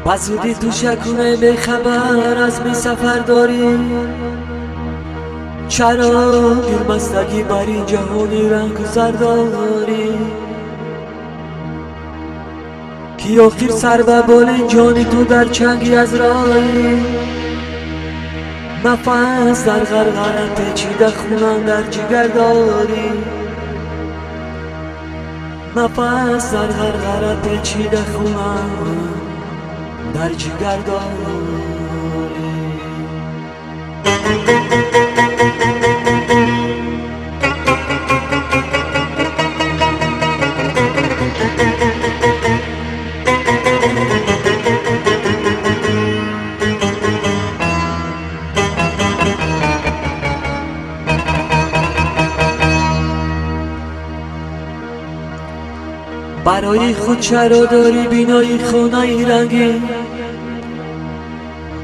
بزودی تو شکونه به خبر از می سفر داری، چرا دلبستگی بر این جهانی رنگ زرداری کی آخر سر و بال جانی تو در چنگی از راهی، نفس در غرغره پیچیده خونم در جگر داری، نفس در غرغره پیچیده خونم در جگر داری. برای خود چرا داری بینایی خونه‌ای رنگین،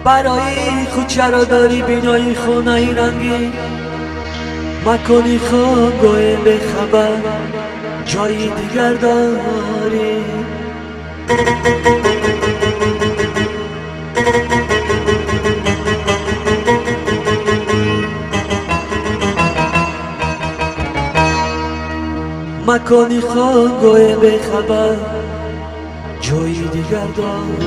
برای خود چرا داری بینایی خونه‌ای رنگین، مکانی خوابگاه به خبر جایی دیگر داری. مکانی خوابگاه به خبر جایی دیگر داری.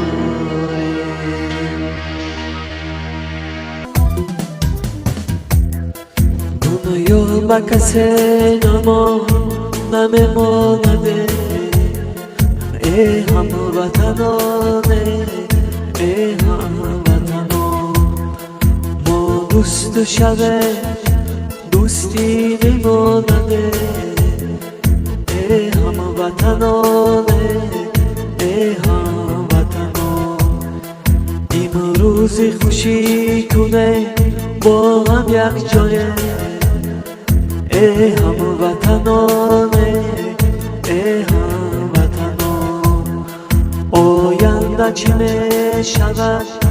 دنیا با کسی نمیمانده، ای هموطنانه، ای هموطنان، ما دوست و شب دوستی نمانده، ای هموطنانه، ای هموطنان، امروز خوشی کنه با هم یک جایه، ای هموطنانه، ای هموطنان، آینده چی می شود